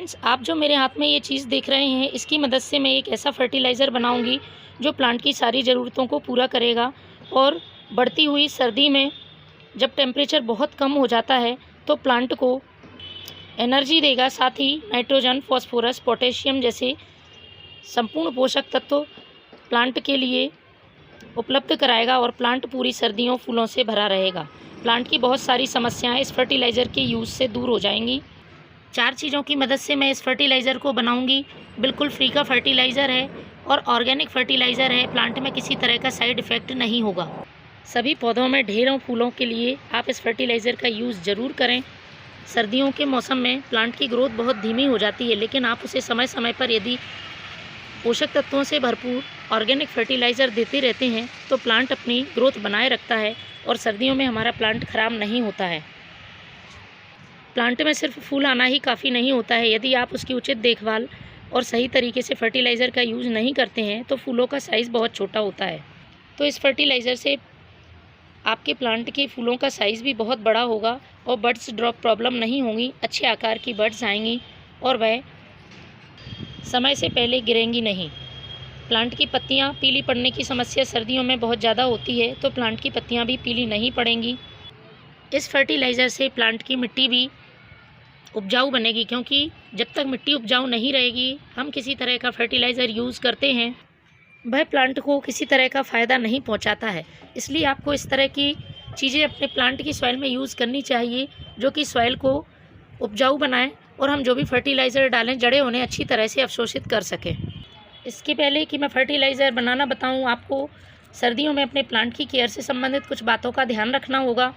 Friends, आप जो मेरे हाथ में ये चीज़ देख रहे हैं, इसकी मदद से मैं एक ऐसा फर्टिलाइज़र बनाऊंगी जो प्लांट की सारी ज़रूरतों को पूरा करेगा। और बढ़ती हुई सर्दी में जब टेम्परेचर बहुत कम हो जाता है तो प्लांट को एनर्जी देगा, साथ ही नाइट्रोजन, फॉस्फोरस, पोटेशियम जैसे संपूर्ण पोषक तत्व प्लांट के लिए उपलब्ध कराएगा और प्लांट पूरी सर्दियों फूलों से भरा रहेगा। प्लांट की बहुत सारी समस्याएं इस फर्टिलाइज़र के यूज़ से दूर हो जाएंगी। 4 चीज़ों की मदद से मैं इस फर्टिलाइज़र को बनाऊंगी। बिल्कुल फ्री का फर्टिलाइज़र है और ऑर्गेनिक फर्टिलाइज़र है। प्लांट में किसी तरह का साइड इफ़ेक्ट नहीं होगा। सभी पौधों में ढेरों फूलों के लिए आप इस फर्टिलाइज़र का यूज़ ज़रूर करें। सर्दियों के मौसम में प्लांट की ग्रोथ बहुत धीमी हो जाती है, लेकिन आप उसे समय समय पर यदि पोषक तत्वों से भरपूर ऑर्गेनिक फर्टिलाइज़र देते रहते हैं तो प्लांट अपनी ग्रोथ बनाए रखता है और सर्दियों में हमारा प्लांट ख़राब नहीं होता है। प्लांट में सिर्फ फूल आना ही काफ़ी नहीं होता है। यदि आप उसकी उचित देखभाल और सही तरीके से फर्टिलाइज़र का यूज़ नहीं करते हैं तो फूलों का साइज़ बहुत छोटा होता है। तो इस फर्टिलाइज़र से आपके प्लांट के फूलों का साइज़ भी बहुत बड़ा होगा और बड्स ड्रॉप प्रॉब्लम नहीं होंगी। अच्छे आकार की बड्स आएंगी और वह समय से पहले गिरेंगी नहीं। प्लांट की पत्तियां पीली पड़ने की समस्या सर्दियों में बहुत ज़्यादा होती है, तो प्लांट की पत्तियां भी पीली नहीं पड़ेंगी। इस फर्टिलाइज़र से प्लांट की मिट्टी भी उपजाऊ बनेगी, क्योंकि जब तक मिट्टी उपजाऊ नहीं रहेगी, हम किसी तरह का फर्टिलाइज़र यूज़ करते हैं वह प्लांट को किसी तरह का फ़ायदा नहीं पहुंचाता है। इसलिए आपको इस तरह की चीज़ें अपने प्लांट की सॉइल में यूज़ करनी चाहिए जो कि सॉइल को उपजाऊ बनाए और हम जो भी फर्टिलाइज़र डालें जड़ें उन्हें अच्छी तरह से अवशोषित कर सकें। इसके पहले कि मैं फर्टिलाइज़र बनाना बताऊं, आपको सर्दियों में अपने प्लांट की केयर से संबंधित कुछ बातों का ध्यान रखना होगा।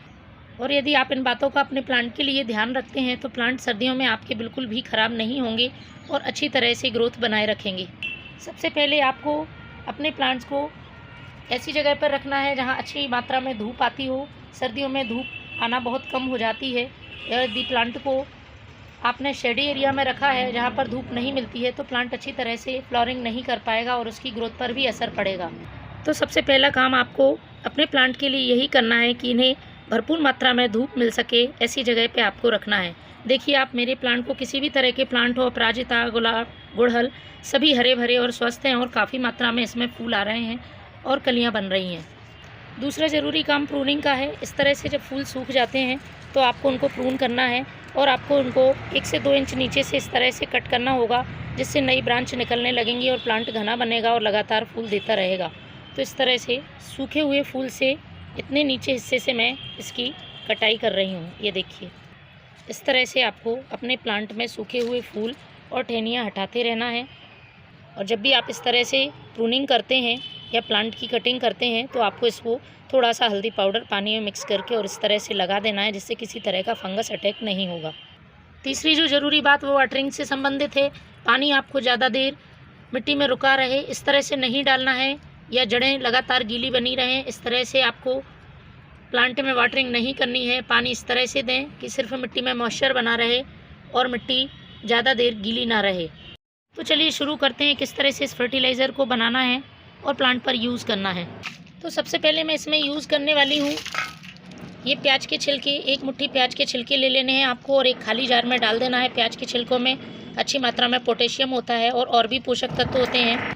और यदि आप इन बातों का अपने प्लांट के लिए ध्यान रखते हैं तो प्लांट सर्दियों में आपके बिल्कुल भी ख़राब नहीं होंगे और अच्छी तरह से ग्रोथ बनाए रखेंगे। सबसे पहले आपको अपने प्लांट्स को ऐसी जगह पर रखना है जहां अच्छी मात्रा में धूप आती हो। सर्दियों में धूप आना बहुत कम हो जाती है। यदि प्लांट को आपने शेडी एरिया में रखा है जहां पर धूप नहीं मिलती है तो प्लांट अच्छी तरह से फ्लावरिंग नहीं कर पाएगा और उसकी ग्रोथ पर भी असर पड़ेगा। तो सबसे पहला काम आपको अपने प्लांट के लिए यही करना है कि इन्हें भरपूर मात्रा में धूप मिल सके ऐसी जगह पे आपको रखना है। देखिए, आप मेरे प्लांट को किसी भी तरह के प्लांट हो, अपराजिता, गुलाब, गुड़हल, सभी हरे भरे और स्वस्थ हैं और काफ़ी मात्रा में इसमें फूल आ रहे हैं और कलियां बन रही हैं। दूसरा ज़रूरी काम प्रूनिंग का है। इस तरह से जब फूल सूख जाते हैं तो आपको उनको प्रून करना है और आपको उनको 1 से 2 इंच नीचे से इस तरह से कट करना होगा, जिससे नई ब्रांच निकलने लगेंगी और प्लांट घना बनेगा और लगातार फूल देता रहेगा। तो इस तरह से सूखे हुए फूल से इतने नीचे हिस्से से मैं इसकी कटाई कर रही हूँ। ये देखिए, इस तरह से आपको अपने प्लांट में सूखे हुए फूल और टहनियाँ हटाते रहना है। और जब भी आप इस तरह से प्रूनिंग करते हैं या प्लांट की कटिंग करते हैं तो आपको इसको थोड़ा सा हल्दी पाउडर पानी में मिक्स करके और इस तरह से लगा देना है, जिससे किसी तरह का फंगस अटैक नहीं होगा। तीसरी जो ज़रूरी बात वो वाटरिंग से संबंधित है। पानी आपको ज़्यादा देर मिट्टी में रुका रहे इस तरह से नहीं डालना है या जड़ें लगातार गीली बनी रहें, इस तरह से आपको प्लांट में वाटरिंग नहीं करनी है। पानी इस तरह से दें कि सिर्फ मिट्टी में मॉइस्चर बना रहे और मिट्टी ज़्यादा देर गीली ना रहे। तो चलिए शुरू करते हैं किस तरह से इस फर्टिलाइज़र को बनाना है और प्लांट पर यूज़ करना है। तो सबसे पहले मैं इसमें यूज़ करने वाली हूँ ये प्याज के छिलके। 1 मुट्ठी प्याज के छिलके ले लेने हैं आपको और एक खाली जार में डाल देना है। प्याज के छिलकों में अच्छी मात्रा में पोटेशियम होता है और भी पोषक तत्व होते हैं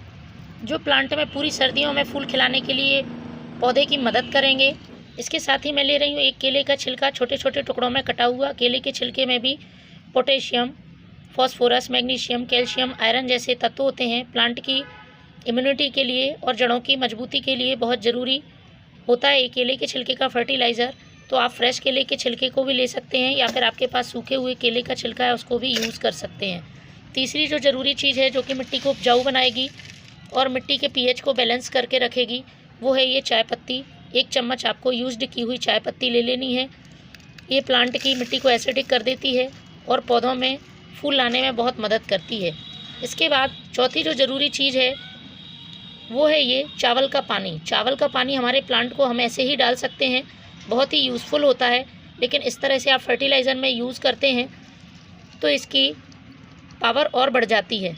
जो प्लांट में पूरी सर्दियों में फूल खिलाने के लिए पौधे की मदद करेंगे। इसके साथ ही मैं ले रही हूँ एक केले का छिलका, छोटे छोटे टुकड़ों में कटा हुआ। केले के छिलके में भी potassium, phosphorus, magnesium, calcium, iron जैसे तत्व होते हैं। प्लांट की इम्यूनिटी के लिए और जड़ों की मजबूती के लिए बहुत ज़रूरी होता है केले के छिलके का फर्टिलाइज़र। तो आप फ्रेश केले के छिलके को भी ले सकते हैं या फिर आपके पास सूखे हुए केले का छिलका है उसको भी यूज़ कर सकते हैं। तीसरी जो ज़रूरी चीज़ है जो कि मिट्टी को उपजाऊ बनाएगी और मिट्टी के पीएच को बैलेंस करके रखेगी वो है ये चाय पत्ती। 1 चम्मच आपको यूज्ड की हुई चाय पत्ती ले लेनी है। ये प्लांट की मिट्टी को एसिडिक कर देती है और पौधों में फूल लाने में बहुत मदद करती है। इसके बाद चौथी जो ज़रूरी चीज़ है वो है ये चावल का पानी। चावल का पानी हमारे प्लांट को हम ऐसे ही डाल सकते हैं, बहुत ही यूज़फुल होता है, लेकिन इस तरह से आप फर्टिलाइज़र में यूज़ करते हैं तो इसकी पावर और बढ़ जाती है।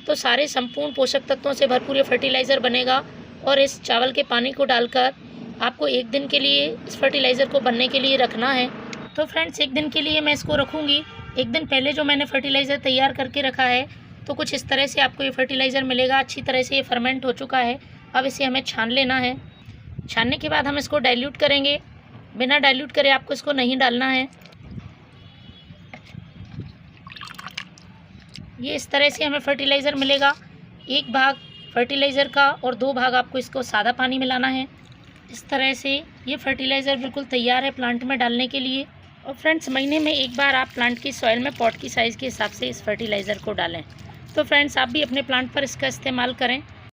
तो सारे संपूर्ण पोषक तत्वों से भरपूर ये फर्टिलाइज़र बनेगा और इस चावल के पानी को डालकर आपको 1 दिन के लिए इस फर्टिलाइज़र को बनने के लिए रखना है। तो फ्रेंड्स, 1 दिन के लिए मैं इसको रखूँगी एक दिन पहले जो मैंने फर्टिलाइज़र तैयार करके रखा है, तो कुछ इस तरह से आपको ये फर्टिलाइज़र मिलेगा। अच्छी तरह से ये फर्मेंट हो चुका है। अब इसे हमें छान लेना है। छानने के बाद हम इसको डाइल्यूट करेंगे। बिना डाइल्यूट करे आपको इसको नहीं डालना है। ये इस तरह से हमें फर्टिलाइज़र मिलेगा। 1 भाग फर्टिलाइज़र का और 2 भाग आपको इसको सादा पानी मिलाना है। इस तरह से ये फर्टिलाइज़र बिल्कुल तैयार है प्लांट में डालने के लिए। और फ्रेंड्स, महीने में 1 बार आप प्लांट की सॉइल में पॉट की साइज़ के हिसाब से इस फर्टिलाइज़र को डालें। तो फ्रेंड्स, आप भी अपने प्लांट पर इसका इस्तेमाल करें।